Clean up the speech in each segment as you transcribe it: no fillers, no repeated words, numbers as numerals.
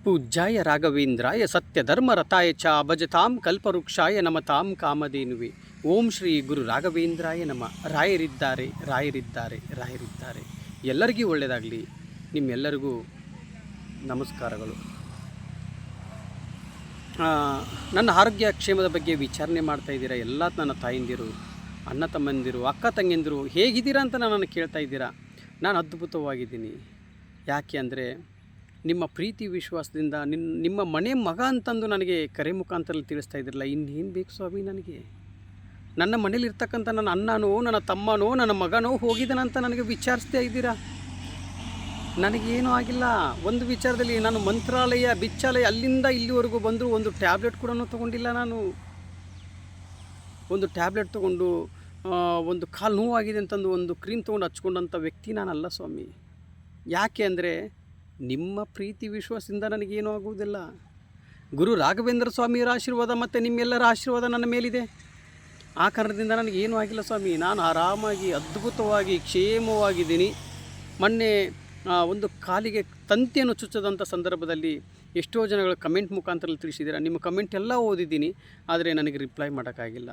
ಪೂಜ್ಯಾಯ ರಾಘವೇಂದ್ರಾಯ ಸತ್ಯಧರ್ಮರತಾಯ ಚ ಭಜತಾಂ ಕಲ್ಪವೃಕ್ಷಾಯ ನಮತಾಂ ಕಾಮಧೇನುವೆ. ಓಂ ಶ್ರೀ ಗುರು ರಾಘವೇಂದ್ರಾಯ ನಮ. ರಾಯರಿದ್ದಾರೆ ರಾಯರಿದ್ದಾರೆ ರಾಯರಿದ್ದಾರೆ. ಎಲ್ಲರಿಗೂ ಒಳ್ಳೆಯದಾಗಲಿ. ನಿಮ್ಮೆಲ್ಲರಿಗೂ ನಮಸ್ಕಾರಗಳು. ನನ್ನ ಆರೋಗ್ಯ ಕ್ಷೇಮದ ಬಗ್ಗೆ ವಿಚಾರಣೆ ಮಾಡ್ತಾಯಿದ್ದೀರಾ ಎಲ್ಲ ನನ್ನ ತಾಯಂದಿರು, ಅಣ್ಣ ತಮ್ಮಂದಿರು, ಅಕ್ಕ ತಂಗಿಯಂದಿರು ಹೇಗಿದ್ದೀರಾ ಅಂತ ನನ್ನನ್ನು ಕೇಳ್ತಾ ಇದ್ದೀರಾ. ನಾನು ಅದ್ಭುತವಾಗಿದ್ದೀನಿ. ಯಾಕೆ ಅಂದರೆ ನಿಮ್ಮ ಪ್ರೀತಿ ವಿಶ್ವಾಸದಿಂದ ನಿಮ್ಮ ಮನೆ ಮಗ ಅಂತಂದು ನನಗೆ ಕರೆ ಮುಖಾಂತರಲ್ಲಿ ತಿಳಿಸ್ತಾ ಇದ್ದಿರಲ್ಲ. ಇನ್ನೇನು ಬೇಕು ಸ್ವಾಮಿ ನನಗೆ? ನನ್ನ ಮನೇಲಿರ್ತಕ್ಕಂಥ ನನ್ನ ಅಣ್ಣನೋ ನನ್ನ ತಮ್ಮನೋ ನನ್ನ ಮಗನೋ ಹೋಗಿದ್ದಾನಂತ ನನಗೆ ವಿಚಾರಿಸ್ತಾ ಇದ್ದೀರಾ. ನನಗೇನೂ ಆಗಿಲ್ಲ. ಒಂದು ವಿಚಾರದಲ್ಲಿ ನಾನು ಮಂತ್ರಾಲಯ ಬಿಚ್ಚಾಲಯ ಅಲ್ಲಿಂದ ಇಲ್ಲಿವರೆಗೂ ಬಂದರೂ ಒಂದು ಟ್ಯಾಬ್ಲೆಟ್ ಕೂಡ ತೊಗೊಂಡಿಲ್ಲ. ನಾನು ಒಂದು ಟ್ಯಾಬ್ಲೆಟ್ ತೊಗೊಂಡು ಒಂದು ಕಾಲು ನೋವಾಗಿದೆ ಅಂತಂದು ಒಂದು ಕ್ರೀಮ್ ತೊಗೊಂಡು ಹಚ್ಕೊಂಡಂಥ ವ್ಯಕ್ತಿ ನಾನಲ್ಲ ಸ್ವಾಮಿ. ಯಾಕೆ ಅಂದರೆ ನಿಮ್ಮ ಪ್ರೀತಿ ವಿಶ್ವಾಸದಿಂದ ನನಗೇನೂ ಆಗುವುದಿಲ್ಲ. ಗುರು ರಾಘವೇಂದ್ರ ಸ್ವಾಮಿಯವರ ಆಶೀರ್ವಾದ ಮತ್ತು ನಿಮ್ಮೆಲ್ಲರ ಆಶೀರ್ವಾದ ನನ್ನ ಮೇಲಿದೆ. ಆ ಕಾರಣದಿಂದ ನನಗೇನೂ ಆಗಿಲ್ಲ ಸ್ವಾಮಿ. ನಾನು ಆರಾಮಾಗಿ ಅದ್ಭುತವಾಗಿ ಕ್ಷೇಮವಾಗಿದ್ದೀನಿ. ಮೊನ್ನೆ ಒಂದು ಕಾಲಿಗೆ ತಂತಿಯನ್ನು ಚುಚ್ಚದಂಥ ಸಂದರ್ಭದಲ್ಲಿ ಎಷ್ಟೋ ಜನಗಳು ಕಮೆಂಟ್ ಮುಖಾಂತರ ತಿಳಿಸಿದ್ದೀರಾ. ನಿಮ್ಮ ಕಮೆಂಟ್ ಎಲ್ಲ ಓದಿದ್ದೀನಿ, ಆದರೆ ನನಗೆ ರಿಪ್ಲೈ ಮಾಡೋಕ್ಕಾಗಿಲ್ಲ.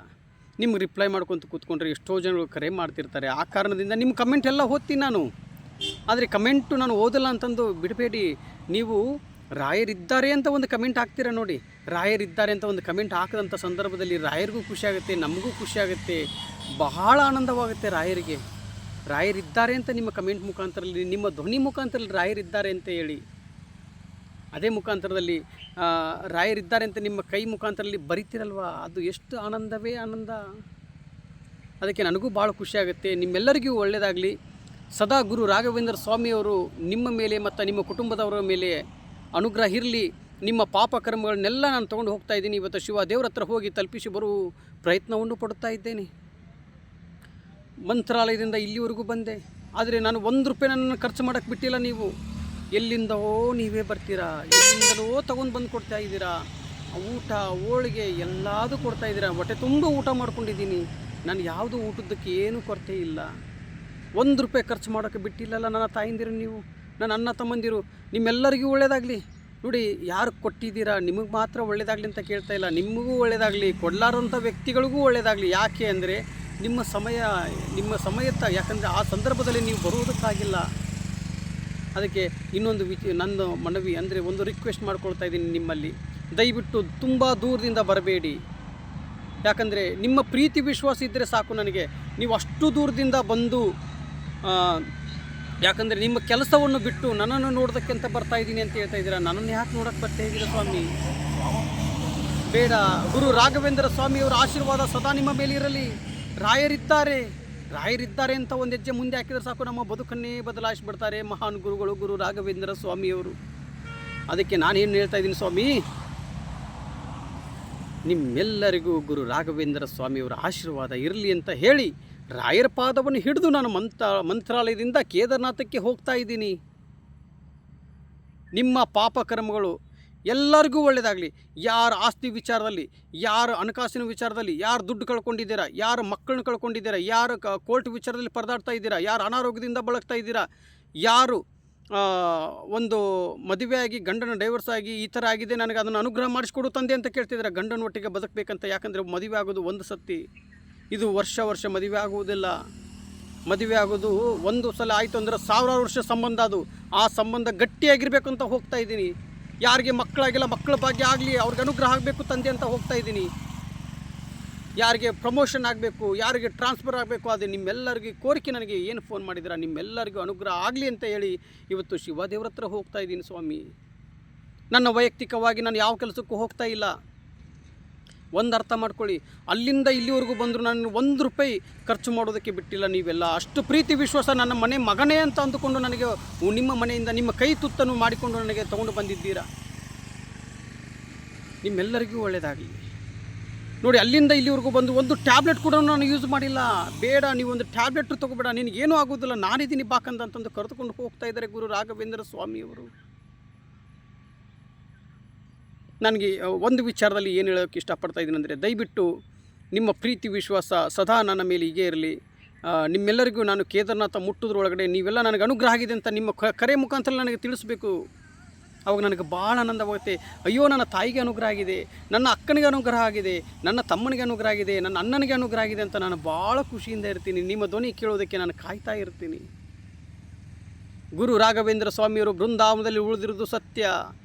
ನಿಮ್ಗೆ ರಿಪ್ಲೈ ಮಾಡ್ಕೊತ ಕೂತ್ಕೊಂಡ್ರೆ ಎಷ್ಟೋ ಜನಗಳು ಕರೆ ಮಾಡ್ತಿರ್ತಾರೆ. ಆ ಕಾರಣದಿಂದ ನಿಮ್ಮ ಕಮೆಂಟ್ ಎಲ್ಲ ಓದ್ತೀನಿ ನಾನು, ಆದರೆ ಕಮೆಂಟು ನಾನು ಓದಲ್ಲ ಅಂತಂದು ಬಿಡಬೇಡಿ. ನೀವು ರಾಯರಿದ್ದಾರೆ ಅಂತ ಒಂದು ಕಮೆಂಟ್ ಹಾಕ್ತೀರ ನೋಡಿ. ರಾಯರಿದ್ದಾರೆ ಅಂತ ಒಂದು ಕಮೆಂಟ್ ಹಾಕಿದಂಥ ಸಂದರ್ಭದಲ್ಲಿ ರಾಯರಿಗೂ ಖುಷಿಯಾಗುತ್ತೆ, ನಮಗೂ ಖುಷಿಯಾಗುತ್ತೆ, ಬಹಳ ಆನಂದವಾಗುತ್ತೆ. ರಾಯರಿದ್ದಾರೆ ಅಂತ ನಿಮ್ಮ ಕಮೆಂಟ್ ಮುಖಾಂತರದಲ್ಲಿ, ನಿಮ್ಮ ಧ್ವನಿ ಮುಖಾಂತರದಲ್ಲಿ ರಾಯರಿದ್ದಾರೆ ಅಂತ ಹೇಳಿ, ಅದೇ ಮುಖಾಂತರದಲ್ಲಿ ರಾಯರಿದ್ದಾರೆ ಅಂತ ನಿಮ್ಮ ಕೈ ಮುಖಾಂತರದಲ್ಲಿ ಬರಿತೀರಲ್ವ, ಅದು ಎಷ್ಟು ಆನಂದವೇ ಆನಂದ. ಅದಕ್ಕೆ ನನಗೂ ಭಾಳ ಖುಷಿಯಾಗುತ್ತೆ. ನಿಮ್ಮೆಲ್ಲರಿಗೂ ಒಳ್ಳೆಯದಾಗಲಿ. ಸದಾ ಗುರು ರಾಘವೇಂದ್ರ ಸ್ವಾಮಿಯವರು ನಿಮ್ಮ ಮೇಲೆ ಮತ್ತು ನಿಮ್ಮ ಕುಟುಂಬದವರ ಮೇಲೆ ಅನುಗ್ರಹ ಇರಲಿ. ನಿಮ್ಮ ಪಾಪ ಕರ್ಮಗಳನ್ನೆಲ್ಲ ನಾನು ತೊಗೊಂಡು ಹೋಗ್ತಾ ಇದ್ದೀನಿ. ಇವತ್ತು ಶಿವ ದೇವ್ರ ಹತ್ರ ಹೋಗಿ ತಲುಪಿಸಿ ಬರುವ ಪ್ರಯತ್ನವನ್ನು ಪಡುತ್ತಾ ಇದ್ದೇನೆ. ಮಂತ್ರಾಲಯದಿಂದ ಇಲ್ಲಿವರೆಗೂ ಬಂದೆ, ಆದರೆ ನಾನು ₹1 ನನ್ನನ್ನು ಖರ್ಚು ಮಾಡೋಕ್ಕೆ ಬಿಟ್ಟಿಲ್ಲ. ನೀವು ಎಲ್ಲಿಂದೋ ನೀವೇ ಬರ್ತೀರಾ, ಎಲ್ಲಿಂದಲೋ ತೊಗೊಂಡು ಬಂದು ಕೊಡ್ತಾ ಇದ್ದೀರಾ. ಊಟ ಹೋಳಿಗೆ ಎಲ್ಲದೂ ಕೊಡ್ತಾ ಇದ್ದೀರಾ. ಹೊಟ್ಟೆ ತುಂಬ ಊಟ ಮಾಡ್ಕೊಂಡಿದ್ದೀನಿ. ನಾನು ಯಾವುದು ಊಟದ್ದಕ್ಕೆ ಏನೂ ಕೊರತೆ ಇಲ್ಲ. ₹1 ಖರ್ಚು ಮಾಡೋಕ್ಕೆ ಬಿಟ್ಟಿಲ್ಲಲ್ಲ ನನ್ನ ತಾಯಂದಿರು, ನೀವು ನನ್ನ ಅಣ್ಣ ತಮ್ಮಂದಿರು. ನಿಮ್ಮೆಲ್ಲರಿಗೂ ಒಳ್ಳೆಯದಾಗಲಿ. ನೋಡಿ, ಯಾರು ಕೊಟ್ಟಿದ್ದೀರಾ ನಿಮಗೆ ಮಾತ್ರ ಒಳ್ಳೆಯದಾಗಲಿ ಅಂತ ಕೇಳ್ತಾ ಇಲ್ಲ, ನಿಮಗೂ ಒಳ್ಳೆಯದಾಗಲಿ, ಕೊಡಲಾರಂಥ ವ್ಯಕ್ತಿಗಳಿಗೂ ಒಳ್ಳೆಯದಾಗಲಿ. ಯಾಕೆ ಅಂದರೆ ನಿಮ್ಮ ಸಮಯತ್ತ, ಯಾಕಂದರೆ ಆ ಸಂದರ್ಭದಲ್ಲಿ ನೀವು ಬರುವುದಕ್ಕಾಗಿಲ್ಲ. ಅದಕ್ಕೆ ಇನ್ನೊಂದು ನನ್ನ ಮನವಿ ಅಂದರೆ ಒಂದು ರಿಕ್ವೆಸ್ಟ್ ಮಾಡ್ಕೊಳ್ತಾ ಇದ್ದೀನಿ ನಿಮ್ಮಲ್ಲಿ, ದಯವಿಟ್ಟು ತುಂಬ ದೂರದಿಂದ ಬರಬೇಡಿ. ಯಾಕಂದರೆ ನಿಮ್ಮ ಪ್ರೀತಿ ವಿಶ್ವಾಸ ಇದ್ದರೆ ಸಾಕು ನನಗೆ. ನೀವು ಅಷ್ಟು ದೂರದಿಂದ ಬಂದು, ಯಾಕಂದರೆ ನಿಮ್ಮ ಕೆಲಸವನ್ನು ಬಿಟ್ಟು ನನ್ನನ್ನು ನೋಡೋದಕ್ಕೆ ಅಂತ ಬರ್ತಾ ಇದ್ದೀನಿ ಅಂತ ಹೇಳ್ತಾ ಇದ್ದೀರಾ. ನನ್ನನ್ನು ಯಾಕೆ ನೋಡೋಕ್ಕೆ ಬರ್ತಾ ಇದ್ದೀರಾ ಸ್ವಾಮಿ? ಬೇಡ. ಗುರು ರಾಘವೇಂದ್ರ ಸ್ವಾಮಿಯವರ ಆಶೀರ್ವಾದ ಸದಾ ನಿಮ್ಮ ಮೇಲಿರಲಿ. ರಾಯರಿದ್ದಾರೆ ಅಂತ ಒಂದು ಹೆಜ್ಜೆ ಮುಂದೆ ಹಾಕಿದರೆ ಸಾಕು, ನಮ್ಮ ಬದುಕನ್ನೇ ಬದಲಾಯಿಸಿಬಿಡ್ತಾರೆ ಮಹಾನ್ ಗುರುಗಳು ಗುರು ರಾಘವೇಂದ್ರ ಸ್ವಾಮಿಯವರು. ಅದಕ್ಕೆ ನಾನೇನು ಹೇಳ್ತಾ ಇದ್ದೀನಿ ಸ್ವಾಮಿ, ನಿಮ್ಮೆಲ್ಲರಿಗೂ ಗುರು ರಾಘವೇಂದ್ರ ಸ್ವಾಮಿಯವರ ಆಶೀರ್ವಾದ ಇರಲಿ ಅಂತ ಹೇಳಿ ರಾಯರ ಪಾದವನ್ನು ಹಿಡಿದು ನಾನು ಮಂತ್ರಾಲಯದಿಂದ ಕೇದಾರನಾಥಕ್ಕೆ ಹೋಗ್ತಾ ಇದ್ದೀನಿ. ನಿಮ್ಮ ಪಾಪ ಕರ್ಮಗಳು ಎಲ್ಲರಿಗೂ ಒಳ್ಳೆಯದಾಗಲಿ. ಯಾರು ಆಸ್ತಿ ವಿಚಾರದಲ್ಲಿ, ಯಾರು ಹಣಕಾಸಿನ ವಿಚಾರದಲ್ಲಿ, ಯಾರು ದುಡ್ಡು ಕಳ್ಕೊಂಡಿದ್ದೀರಾ, ಯಾರು ಮಕ್ಕಳನ್ನ ಕಳ್ಕೊಂಡಿದ್ದೀರಾ, ಯಾರು ಕೋರ್ಟ್ ವಿಚಾರದಲ್ಲಿ ಪರದಾಡ್ತಾ ಇದ್ದೀರಾ, ಯಾರು ಅನಾರೋಗ್ಯದಿಂದ ಬಳಕ್ತಾ ಇದ್ದೀರಾ, ಯಾರು ಒಂದು ಮದುವೆಯಾಗಿ ಗಂಡನ ಡೈವರ್ಸ್ ಆಗಿ ಈ ಥರ ಆಗಿದೆ, ನನಗೆ ಅದನ್ನು ಅನುಗ್ರಹ ಮಾಡಿಸ್ಕೊಡು ತಂದೆ ಅಂತ ಕೇಳ್ತಿದ್ದೀರಾ. ಗಂಡನ ಒಟ್ಟಿಗೆ ಬದುಕಬೇಕಂತ. ಯಾಕಂದರೆ ಮದುವೆ ಆಗೋದು ಒಂದು ಸತಿ, ಇದು ವರ್ಷ ಮದುವೆ ಆಗುವುದಿಲ್ಲ. ಮದುವೆ ಆಗೋದು ಒಂದು ಸಲ ಆಯಿತು ಅಂದರೆ 1000 ವರ್ಷ ಸಂಬಂಧ. ಅದು ಆ ಸಂಬಂಧ ಗಟ್ಟಿಯಾಗಿರಬೇಕು ಅಂತ ಹೋಗ್ತಾ ಇದ್ದೀನಿ. ಯಾರಿಗೆ ಮಕ್ಕಳಾಗಿಲ್ಲ, ಮಕ್ಕಳ ಭಾಗ್ಯ ಆಗಲಿ, ಅವ್ರಿಗೆ ಅನುಗ್ರಹ ಆಗಬೇಕು ತಂದೆ ಅಂತ ಹೋಗ್ತಾ ಇದ್ದೀನಿ. ಯಾರಿಗೆ ಪ್ರಮೋಷನ್ ಆಗಬೇಕು, ಯಾರಿಗೆ ಟ್ರಾನ್ಸ್ಫರ್ ಆಗಬೇಕು, ಅದು ನಿಮ್ಮೆಲ್ಲರಿಗೆ ಕೋರಿಕೆ. ನನಗೆ ಏನು ಫೋನ್ ಮಾಡಿದ್ದೀರಾ, ನಿಮ್ಮೆಲ್ಲರಿಗೂ ಅನುಗ್ರಹ ಆಗಲಿ ಅಂತ ಹೇಳಿ ಇವತ್ತು ಶಿವದೇವ್ರ ಹತ್ರ ಹೋಗ್ತಾ ಇದ್ದೀನಿ ಸ್ವಾಮಿ. ನನ್ನ ವೈಯಕ್ತಿಕವಾಗಿ ನಾನು ಯಾವ ಕೆಲಸಕ್ಕೂ ಹೋಗ್ತಾ ಇಲ್ಲ. ಒಂದು ಅರ್ಥ ಮಾಡ್ಕೊಳ್ಳಿ, ಅಲ್ಲಿಂದ ಇಲ್ಲಿವರೆಗೂ ಬಂದರೂ ನಾನು ₹1 ಖರ್ಚು ಮಾಡೋದಕ್ಕೆ ಬಿಟ್ಟಿಲ್ಲ. ನೀವೆಲ್ಲ ಅಷ್ಟು ಪ್ರೀತಿ ವಿಶ್ವಾಸ ನನ್ನ ಮನೆ ಮಗನೇ ಅಂತ ಅಂದುಕೊಂಡು ನನಗೆ ನಿಮ್ಮ ಮನೆಯಿಂದ ನಿಮ್ಮ ಕೈ ತುತ್ತನ್ನು ಮಾಡಿಕೊಂಡು ನನಗೆ ತಗೊಂಡು ಬಂದಿದ್ದೀರಾ. ನಿಮ್ಮೆಲ್ಲರಿಗೂ ಒಳ್ಳೆಯದಾಗಲಿ. ನೋಡಿ, ಅಲ್ಲಿಂದ ಇಲ್ಲಿವರೆಗೂ ಬಂದು ಒಂದು ಟ್ಯಾಬ್ಲೆಟ್ ಕೂಡ ನಾನು ಯೂಸ್ ಮಾಡಿಲ್ಲ. ಬೇಡ, ನೀವೊಂದು ಟ್ಯಾಬ್ಲೆಟ್ ತೊಗೋಬೇಡ, ನಿನಗೇನೂ ಆಗೋದಿಲ್ಲ, ನಾನಿದ್ದೀನಿ ಬಾಕಂತಂದು ಕರೆದುಕೊಂಡು ಹೋಗ್ತಾ ಇದ್ದಾರೆ ಗುರು ರಾಘವೇಂದ್ರ ಸ್ವಾಮಿಯವರು. ನನಗೆ ಒಂದು ವಿಚಾರದಲ್ಲಿ ಏನು ಹೇಳೋಕ್ಕೆ ಇಷ್ಟಪಡ್ತಾ ಇದ್ದೀನಿ ಅಂದರೆ, ದಯವಿಟ್ಟು ನಿಮ್ಮ ಪ್ರೀತಿ ವಿಶ್ವಾಸ ಸದಾ ನನ್ನ ಮೇಲೆ ಹೀಗೆ ಇರಲಿ. ನಿಮ್ಮೆಲ್ಲರಿಗೂ ನಾನು ಕೇದಾರನಾಥ ಮುಟ್ಟೋದ್ರೊಳಗಡೆ ನೀವೆಲ್ಲ ನನಗೆ ಅನುಗ್ರಹ ಆಗಿದೆ ಅಂತ ನಿಮ್ಮ ಕರೆ ಮುಖಾಂತರ ನನಗೆ ತಿಳಿಸಬೇಕು. ಅವಾಗ ನನಗೆ ಭಾಳ ಆನಂದವಾಗುತ್ತೆ. ಅಯ್ಯೋ, ನನ್ನ ತಾಯಿಗೆ ಅನುಗ್ರಹ ಆಗಿದೆ, ನನ್ನ ಅಕ್ಕನಿಗೆ ಅನುಗ್ರಹ ಆಗಿದೆ, ನನ್ನ ತಮ್ಮನಿಗೆ ಅನುಗ್ರಹ ಆಗಿದೆ, ನನ್ನ ಅಣ್ಣನಿಗೆ ಅನುಗ್ರಹ ಆಗಿದೆ ಅಂತ ನಾನು ಭಾಳ ಖುಷಿಯಿಂದ ಇರ್ತೀನಿ. ನಿಮ್ಮ ಧ್ವನಿ ಕೇಳೋದಕ್ಕೆ ನಾನು ಕಾಯ್ತಾ ಇರ್ತೀನಿ. ಗುರು ರಾಘವೇಂದ್ರ ಸ್ವಾಮಿಯವರು ಬೃಂದಾವನದಲ್ಲಿ ಉಳಿದಿರುವುದು ಸತ್ಯ.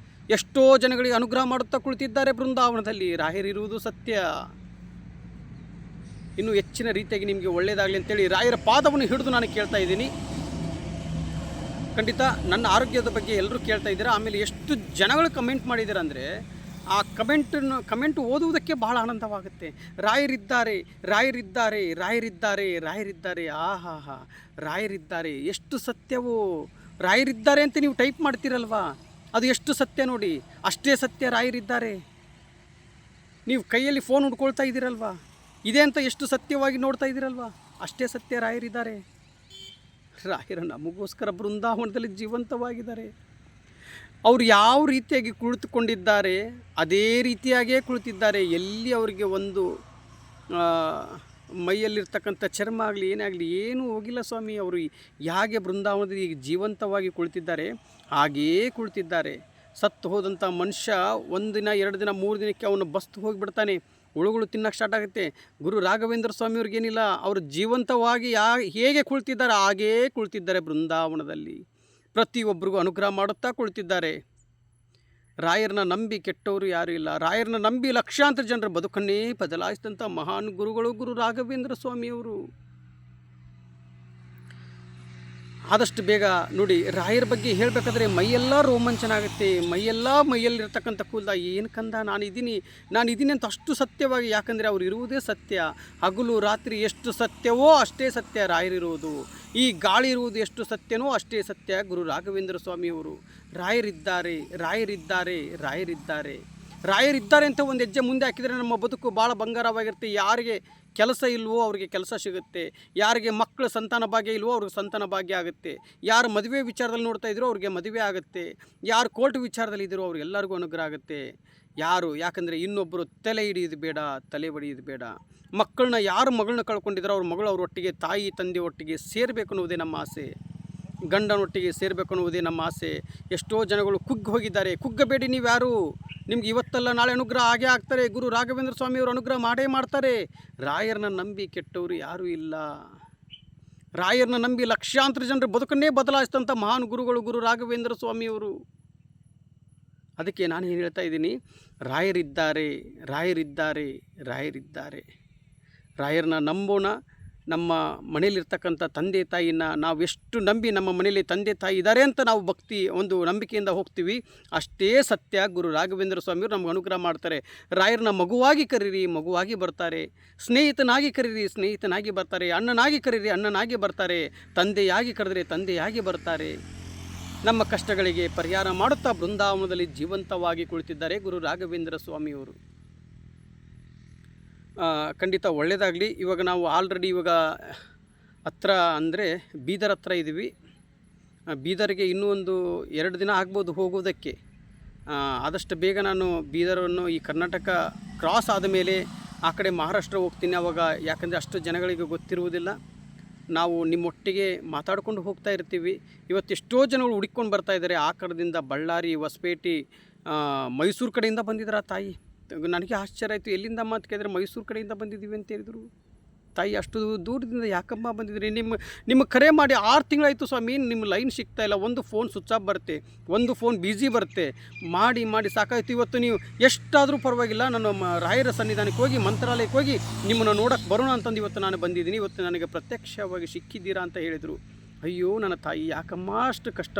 ಎಷ್ಟೋ ಜನಗಳಿಗೆ ಅನುಗ್ರಹ ಮಾಡುತ್ತಾ ಕುಳಿತಿದ್ದಾರೆ ಬೃಂದಾವನದಲ್ಲಿ. ರಾಯರಿರುವುದು ಸತ್ಯ. ಇನ್ನೂ ಹೆಚ್ಚಿನ ರೀತಿಯಾಗಿ ನಿಮಗೆ ಒಳ್ಳೆಯದಾಗಲಿ ಅಂತೇಳಿ ರಾಯರ ಪಾದವನ್ನು ಹಿಡಿದು ನಾನು ಕೇಳ್ತಾ ಇದ್ದೀನಿ. ಖಂಡಿತ ನನ್ನ ಆರೋಗ್ಯದ ಬಗ್ಗೆ ಎಲ್ಲರೂ ಕೇಳ್ತಾ ಇದ್ದೀರಾ. ಆಮೇಲೆ ಎಷ್ಟು ಜನಗಳು ಕಮೆಂಟ್ ಮಾಡಿದ್ದೀರ ಅಂದರೆ ಆ ಕಮೆಂಟ್ ಓದುವುದಕ್ಕೆ ಬಹಳ ಆನಂದವಾಗುತ್ತೆ. ರಾಯರಿದ್ದಾರೆ, ರಾಯರಿದ್ದಾರೆ, ರಾಯರಿದ್ದಾರೆ, ರಾಯರಿದ್ದಾರೆ. ಆಹಾ, ರಾಯರಿದ್ದಾರೆ, ಎಷ್ಟು ಸತ್ಯವೋ. ರಾಯರಿದ್ದಾರೆ ಅಂತ ನೀವು ಟೈಪ್ ಮಾಡ್ತೀರಲ್ವಾ, ಅದು ಎಷ್ಟು ಸತ್ಯ ನೋಡಿ. ಅಷ್ಟೇ ಸತ್ಯ, ರಾಯರಿದ್ದಾರೆ. ನೀವು ಕೈಯಲ್ಲಿ ಫೋನ್ ಹುಡ್ಕೊಳ್ತಾ ಇದ್ದೀರಲ್ವಾ, ಇದೆ ಅಂತ ಎಷ್ಟು ಸತ್ಯವಾಗಿ ನೋಡ್ತಾ ಇದ್ದೀರಲ್ವಾ, ಅಷ್ಟೇ ಸತ್ಯ, ರಾಯರಿದ್ದಾರೆ. ರಾಯರು ನಮಗೋಸ್ಕರ ಬೃಂದಾವನದಲ್ಲಿ ಜೀವಂತವಾಗಿದ್ದಾರೆ. ಅವರು ಯಾವ ರೀತಿಯಾಗಿ ಕುಳಿತುಕೊಂಡಿದ್ದಾರೆ ಅದೇ ರೀತಿಯಾಗಿಯೇ ಕುಳಿತಿದ್ದಾರೆ. ಎಲ್ಲಿ ಅವರಿಗೆ ಒಂದು ಮೈಯಲ್ಲಿರ್ತಕ್ಕಂಥ ಚರ್ಮ ಆಗಲಿ ಏನೇ ಆಗಲಿ ಏನೂ ಹೋಗಿಲ್ಲ ಸ್ವಾಮಿ. ಅವರು ಹೇಗೆ ಬೃಂದಾವನದಲ್ಲಿ ಜೀವಂತವಾಗಿ ಕುಳಿತಿದ್ದಾರೆ ಹಾಗೆಯೇ ಕುಳಿತಿದ್ದಾರೆ. ಸತ್ತು ಹೋದಂಥ ಮನುಷ್ಯ 1 ದಿನ 2 ದಿನ 3 ದಿನಕ್ಕೆ ಅವನು ಬಸ್ತು ಹೋಗಿಬಿಡ್ತಾನೆ, ಹುಳುಗಳು ತಿನ್ನಕ್ಕೆ ಸ್ಟಾರ್ಟ್ ಆಗುತ್ತೆ. ಗುರು ರಾಘವೇಂದ್ರ ಸ್ವಾಮಿಯವ್ರಿಗೇನಿಲ್ಲ, ಅವರು ಜೀವಂತವಾಗಿ ಹೇಗೆ ಕುಳಿತಿದ್ದಾರೆ ಹಾಗೇ ಕುಳಿತಿದ್ದಾರೆ ಬೃಂದಾವನದಲ್ಲಿ. ಪ್ರತಿಯೊಬ್ಬರಿಗೂ ಅನುಗ್ರಹ ಮಾಡುತ್ತಾ ಕುಳಿತಿದ್ದಾರೆ. ರಾಯರನ್ನ ನಂಬಿ ಕೆಟ್ಟವರು ಯಾರೂ ಇಲ್ಲ. ರಾಯರನ್ನ ನಂಬಿ ಲಕ್ಷಾಂತರ ಜನರ ಬದುಕನ್ನೇ ಬದಲಾಯಿಸಿದಂಥ ಮಹಾನ್ ಗುರುಗಳು ಗುರು ರಾಘವೇಂದ್ರ ಸ್ವಾಮಿಯವರು. ಆದಷ್ಟು ಬೇಗ ನೋಡಿ, ರಾಯರ ಬಗ್ಗೆ ಹೇಳಬೇಕಾದ್ರೆ ಮೈಯೆಲ್ಲ ರೋಮಾಂಚನ ಆಗುತ್ತೆ. ಮೈಯಲ್ಲಿರ್ತಕ್ಕಂಥ ಕೂದಲ ಏನು ಕಂದ ನಾನಿದ್ದೀನಿ ಅಂತ ಅಷ್ಟು ಸತ್ಯವಾಗಿ, ಯಾಕಂದರೆ ಅವ್ರು ಇರುವುದೇ ಸತ್ಯ. ಹಗಲು ರಾತ್ರಿ ಎಷ್ಟು ಸತ್ಯವೋ ಅಷ್ಟೇ ಸತ್ಯ ರಾಯರಿರುವುದು. ಈ ಗಾಳಿ ಇರುವುದು ಎಷ್ಟು ಸತ್ಯನೋ ಅಷ್ಟೇ ಸತ್ಯ ಗುರು ರಾಘವೇಂದ್ರ ಸ್ವಾಮಿಯವರು. ರಾಯರಿದ್ದಾರೆ, ರಾಯರಿದ್ದಾರೆ, ರಾಯರಿದ್ದಾರೆ, ರಾಯರಿದ್ದಾರೆ ಅಂತ ಒಂದು ಹೆಜ್ಜೆ ಮುಂದೆ ಹಾಕಿದರೆ ನಮ್ಮ ಬದುಕು ಭಾಳ ಬಂಗಾರವಾಗಿರುತ್ತೆ. ಯಾರಿಗೆ ಕೆಲಸ ಇಲ್ವೋ ಅವ್ರಿಗೆ ಕೆಲಸ ಸಿಗುತ್ತೆ, ಯಾರಿಗೆ ಮಕ್ಕಳು ಸಂತಾನ ಭಾಗ್ಯ ಇಲ್ವೋ ಅವ್ರಿಗೆ ಸಂತಾನ ಭಾಗ್ಯ ಆಗುತ್ತೆ, ಯಾರು ಮದುವೆ ವಿಚಾರದಲ್ಲಿ ನೋಡ್ತಾ ಇದ್ರೋ ಅವ್ರಿಗೆ ಮದುವೆ ಆಗುತ್ತೆ, ಯಾರು ಕೋರ್ಟ್ ವಿಚಾರದಲ್ಲಿ ಇದ್ದರೂ ಅವ್ರಿಗೆಲ್ಲರಿಗೂ ಅನುಗ್ರಹ ಆಗುತ್ತೆ. ಯಾಕಂದರೆ ಇನ್ನೊಬ್ಬರು ತಲೆ ಹಿಡಿಯೋದು ಬೇಡ, ತಲೆ ಬಡಿಯೋದು ಬೇಡ. ಮಕ್ಕಳನ್ನ ಯಾರು ಮಗಳನ್ನ ಕಳ್ಕೊಂಡಿದ್ದಾರೋ ಅವ್ರ ಮಗಳು ಅವರೊಟ್ಟಿಗೆ, ತಾಯಿ ತಂದೆ ಒಟ್ಟಿಗೆ ಸೇರಬೇಕು ಅನ್ನೋದೇ ನಮ್ಮ ಆಸೆ. ಗಂಡನೊಟ್ಟಿಗೆ ಸೇರಬೇಕು ಅನ್ನುವುದೇ ನಮ್ಮ ಆಸೆ. ಎಷ್ಟೋ ಜನಗಳು ಹೋಗಿದ್ದಾರೆ. ಕುಗ್ಗಬೇಡಿ ನೀವ್ಯಾರು. ನಿಮ್ಗೆ ಇವತ್ತಲ್ಲ ನಾಳೆ ಅನುಗ್ರಹ ಆಗೇ ಆಗ್ತಾರೆ. ಗುರು ರಾಘವೇಂದ್ರ ಸ್ವಾಮಿಯವರು ಅನುಗ್ರಹ ಮಾಡೇ ಮಾಡ್ತಾರೆ. ರಾಯರನ್ನ ನಂಬಿ ಕೆಟ್ಟವರು ಯಾರೂ ಇಲ್ಲ. ರಾಯರನ್ನ ನಂಬಿ ಲಕ್ಷಾಂತರ ಜನರ ಬದುಕನ್ನೇ ಬದಲಾಯಿಸಿದಂಥ ಮಹಾನ್ ಗುರುಗಳು ಗುರು ರಾಘವೇಂದ್ರ ಸ್ವಾಮಿಯವರು. ಅದಕ್ಕೆ ನಾನು ಏನು ಹೇಳ್ತಾ ಇದ್ದೀನಿ, ರಾಯರಿದ್ದಾರೆ, ರಾಯರಿದ್ದಾರೆ, ರಾಯರಿದ್ದಾರೆ. ರಾಯರನ್ನ ನಂಬೋಣ. ನಮ್ಮ ಮನೆಯಲ್ಲಿರ್ತಕ್ಕಂಥ ತಂದೆ ತಾಯಿನ ನಾವೆಷ್ಟು ನಂಬಿ ನಮ್ಮ ಮನೆಯಲ್ಲಿ ತಂದೆ ತಾಯಿ ಇದ್ದಾರೆ ಅಂತ ನಾವು ಒಂದು ನಂಬಿಕೆಯಿಂದ ಹೋಗ್ತೀವಿ, ಅಷ್ಟೇ ಸತ್ಯ ಗುರು ರಾಘವೇಂದ್ರ ಸ್ವಾಮಿಯವರು ನಮ್ಗೆ ಅನುಗ್ರಹ ಮಾಡ್ತಾರೆ. ರಾಯರನ್ನ ಮಗುವಾಗಿ ಕರೀರಿ, ಮಗುವಾಗಿ ಬರ್ತಾರೆ. ಸ್ನೇಹಿತನಾಗಿ ಕರೀರಿ, ಸ್ನೇಹಿತನಾಗಿ ಬರ್ತಾರೆ. ಅಣ್ಣನಾಗಿ ಕರೀರಿ, ಅಣ್ಣನಾಗಿ ಬರ್ತಾರೆ. ತಂದೆಯಾಗಿ ಕರೆದರೆ ತಂದೆಯಾಗಿ ಬರ್ತಾರೆ. ನಮ್ಮ ಕಷ್ಟಗಳಿಗೆ ಪರಿಹಾರ ಮಾಡುತ್ತಾ ಬೃಂದಾವನದಲ್ಲಿ ಜೀವಂತವಾಗಿ ಕುಳಿತಿದ್ದಾರೆ ಗುರು ರಾಘವೇಂದ್ರ ಸ್ವಾಮಿಯವರು. ಖಂಡಿತ ಒಳ್ಳೆಯದಾಗಲಿ. ಇವಾಗ ನಾವು ಆಲ್ರೆಡಿ ಹತ್ರ ಅಂದರೆ ಬೀದರ್ ಹತ್ರ ಇದ್ದೀವಿ. ಬೀದರ್ಗೆ ಇನ್ನೂ ಒಂದು 2 ದಿನ ಆಗ್ಬೋದು ಹೋಗೋದಕ್ಕೆ. ಆದಷ್ಟು ಬೇಗ ನಾನು ಬೀದರನ್ನು ಈ ಕರ್ನಾಟಕ ಕ್ರಾಸ್ ಆದ ಮೇಲೆ ಆ ಕಡೆ ಮಹಾರಾಷ್ಟ್ರ ಹೋಗ್ತೀನಿ. ಆವಾಗ ಯಾಕಂದರೆ ಅಷ್ಟು ಜನಗಳಿಗೆ ಗೊತ್ತಿರುವುದಿಲ್ಲ. ನಾವು ನಿಮ್ಮೊಟ್ಟಿಗೆ ಮಾತಾಡಿಕೊಂಡು ಹೋಗ್ತಾ ಇರ್ತೀವಿ. ಇವತ್ತು ಎಷ್ಟೋ ಜನಗಳು ಹುಡುಕೊಂಡು ಬರ್ತಾ ಇದ್ದಾರೆ. ಆ ಕಡೆಯಿಂದ ಬಳ್ಳಾರಿ, ಹೊಸಪೇಟೆ, ಮೈಸೂರು ಕಡೆಯಿಂದ ಬಂದಿದ್ದಾರೆ ಆ ತಾಯಿ. ನನಗೆ ಆಶ್ಚರ್ಯ ಆಯಿತು. ಎಲ್ಲಿಂದ ಅಂತ ಕೇಳಿದ್ರೆ ಮೈಸೂರು ಕಡೆಯಿಂದ ಬಂದಿದ್ದೀವಿ ಅಂತ ಹೇಳಿದರು. ತಾಯಿ ಅಷ್ಟು ದೂರದಿಂದ ಯಾಕಮ್ಮ ಬಂದಿದ್ರಿ? ನಿಮ್ಮ ಕರೆ ಮಾಡಿ 6 ತಿಂಗಳಾಯಿತು ಸ್ವಾಮಿ, ನಿಮ್ಮ ಲೈನ್ ಸಿಗ್ತಾ ಇಲ್ಲ. ಒಂದು ಫೋನ್ ಸ್ವಿಚ್ ಆಫ್ ಬರುತ್ತೆ, ಒಂದು ಫೋನ್ ಬ್ಯುಸಿ ಬರುತ್ತೆ. ಮಾಡಿ ಸಾಕಾಯಿತು. ಇವತ್ತು ನೀವು ಎಷ್ಟಾದರೂ ಪರವಾಗಿಲ್ಲ, ನಾನು ರಾಯರ ಸನ್ನಿಧಾನಕ್ಕೆ ಹೋಗಿ ಮಂತ್ರಾಲಯಕ್ಕೆ ಹೋಗಿ ನಿಮ್ಮನ್ನು ನೋಡೋಕ್ಕೆ ಬರೋಣ ಅಂತಂದು ಇವತ್ತು ನಾನು ಬಂದಿದ್ದೀನಿ. ಇವತ್ತು ನನಗೆ ಪ್ರತ್ಯಕ್ಷವಾಗಿ ಸಿಕ್ಕಿದ್ದೀರಾ ಅಂತ ಹೇಳಿದರು. ಅಯ್ಯೋ ನನ್ನ ತಾಯಿ, ಯಾಕಮ್ಮ ಅಷ್ಟು ಕಷ್ಟ?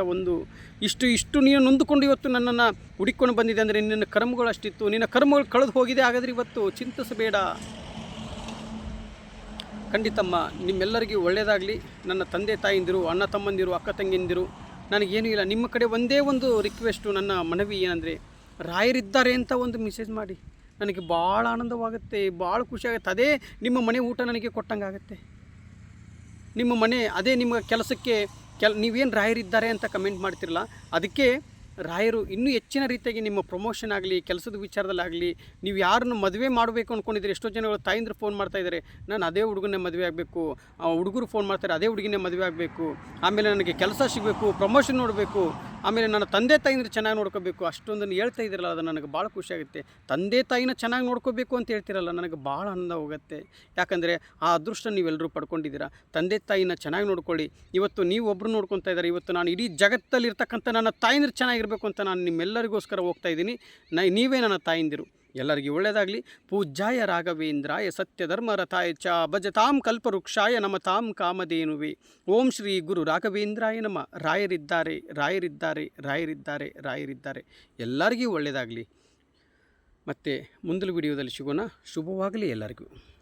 ಇಷ್ಟು ನೀನು ನೊಂದುಕೊಂಡು ಇವತ್ತು ನನ್ನನ್ನು ಹುಡುಕೊಂಡು ಬಂದಿದೆ ಅಂದರೆ ನಿನ್ನ ಕರ್ಮಗಳು ಅಷ್ಟಿತ್ತು. ನಿನ್ನ ಕರ್ಮಗಳು ಕಳೆದು ಹೋಗಿದೆ. ಹಾಗಾದರೆ ಇವತ್ತು ಚಿಂತಿಸಬೇಡ. ಖಂಡಿತಮ್ಮ ನಿಮ್ಮೆಲ್ಲರಿಗೂ ಒಳ್ಳೆಯದಾಗಲಿ. ನನ್ನ ತಂದೆ ತಾಯಿಂದಿರು, ಅಣ್ಣ ತಮ್ಮಂದಿರು, ಅಕ್ಕ ತಂಗಿಂದಿರು, ನನಗೇನೂ ಇಲ್ಲ. ನಿಮ್ಮ ಕಡೆ ಒಂದೇ ಒಂದು ರಿಕ್ವೆಸ್ಟು, ನನ್ನ ಮನವಿ ಏನಂದರೆ ರಾಯರಿದ್ದಾರೆ ಅಂತ ಒಂದು ಮೆಸೇಜ್ ಮಾಡಿ. ನನಗೆ ಭಾಳ ಆನಂದವಾಗುತ್ತೆ, ಭಾಳ ಖುಷಿಯಾಗುತ್ತೆ. ಅದೇ ನಿಮ್ಮ ಮನೆ ಊಟ ನನಗೆ ಕೊಟ್ಟಂಗಾಗುತ್ತೆ. ನಿಮ್ಮ ಮನೆ, ಅದೇ ನಿಮ್ಮ ಕೆಲಸಕ್ಕೆ ನೀವೇನು ರಾಯರಿದ್ದಾರೆ ಅಂತ ಕಮೆಂಟ್ ಮಾಡ್ತಿರಲ್ಲ, ಅದಕ್ಕೆ ರಾಯರು ಇನ್ನೂ ಹೆಚ್ಚಿನ ರೀತಿಯಾಗಿ ನಿಮ್ಮ ಪ್ರಮೋಷನ್ ಆಗಲಿ, ಕೆಲಸದ ವಿಚಾರದಲ್ಲಾಗಲಿ, ನೀವು ಯಾರನ್ನು ಮದುವೆ ಮಾಡಬೇಕು ಅಂದ್ಕೊಂಡಿದ್ದೀರಿ. ಎಷ್ಟೋ ಜನಗಳು ತಾಯಿಂದರು ಫೋನ್ ಮಾಡ್ತಾಯಿದ್ದಾರೆ, ನಾನು ಅದೇ ಹುಡುಗನ್ನೇ ಮದುವೆ ಆಗಬೇಕು. ಹುಡುಗರು ಫೋನ್ ಮಾಡ್ತಾರೆ, ಅದೇ ಹುಡುಗಿನೇ ಮದುವೆ ಆಗಬೇಕು. ಆಮೇಲೆ ನನಗೆ ಕೆಲಸ ಸಿಗಬೇಕು, ಪ್ರಮೋಷನ್ ನೋಡಬೇಕು, ಆಮೇಲೆ ನನ್ನ ತಂದೆ ತಾಯಿಂದ್ರೆ ಚೆನ್ನಾಗಿ ನೋಡ್ಕೋಬೇಕು. ಅಷ್ಟೊಂದನ್ನು ಹೇಳ್ತಾ ಇದ್ದೀರಲ್ಲ, ಅದು ನನಗೆ ಭಾಳ ಖುಷಿಯಾಗುತ್ತೆ. ತಂದೆ ತಾಯಿನ ಚೆನ್ನಾಗಿ ನೋಡ್ಕೋಬೇಕು ಅಂತ ಹೇಳ್ತಿರಲ್ಲ, ನನಗೆ ಭಾಳ ಆನಂದ ಹೋಗುತ್ತೆ. ಯಾಕಂದರೆ ಆ ಅದೃಷ್ಟ ನೀವೆಲ್ಲರೂ ಪಡ್ಕೊಂಡಿದ್ದೀರಾ. ತಂದೆ ತಾಯಿನ ಚೆನ್ನಾಗಿ ನೋಡ್ಕೊಳ್ಳಿ. ಇವತ್ತು ನೀವು ಒಬ್ಬರು ನೋಡ್ಕೊತಾ ಇದ್ದಾರೆ. ಇವತ್ತು ನಾನು ಇಡೀ ಜಗತ್ತಲ್ಲಿರ್ತಕ್ಕಂಥ ನನ್ನ ತಾಯಿಂದ್ರೆ ಚೆನ್ನಾಗಿರಬೇಕು ಅಂತ ನಾನು ನಿಮ್ಮೆಲ್ಲರಿಗೋಸ್ಕರ ಹೋಗ್ತಾ ಇದ್ದೀನಿ. ನೀವೇ ನನ್ನ ತಾಯಿಂದಿರು. ಎಲ್ಲರಿಗೂ ಒಳ್ಳೆಯದಾಗಲಿ. ಪೂಜ್ಯಾಯ ರಾಘವೇಂದ್ರಾಯ ಸತ್ಯಧರ್ಮ ರಥಾಯ ಚ ಭಜತಾಂ ಕಲ್ಪವೃಕ್ಷಾಯ ನಮತಾಂ ಕಾಮಧೇನುವೆ. ಓಂ ಶ್ರೀ ಗುರು ರಾಘವೇಂದ್ರಾಯ ನಮ. ರಾಯರಿದ್ದಾರೆ, ರಾಯರಿದ್ದಾರೆ, ರಾಯರಿದ್ದಾರೆ, ರಾಯರಿದ್ದಾರೆ. ಎಲ್ಲರಿಗೂ ಒಳ್ಳೆಯದಾಗಲಿ. ಮತ್ತು ಮುಂದಿನ ವಿಡಿಯೋದಲ್ಲಿ ಸಿಗೋಣ. ಶುಭವಾಗಲಿ ಎಲ್ಲರಿಗೂ.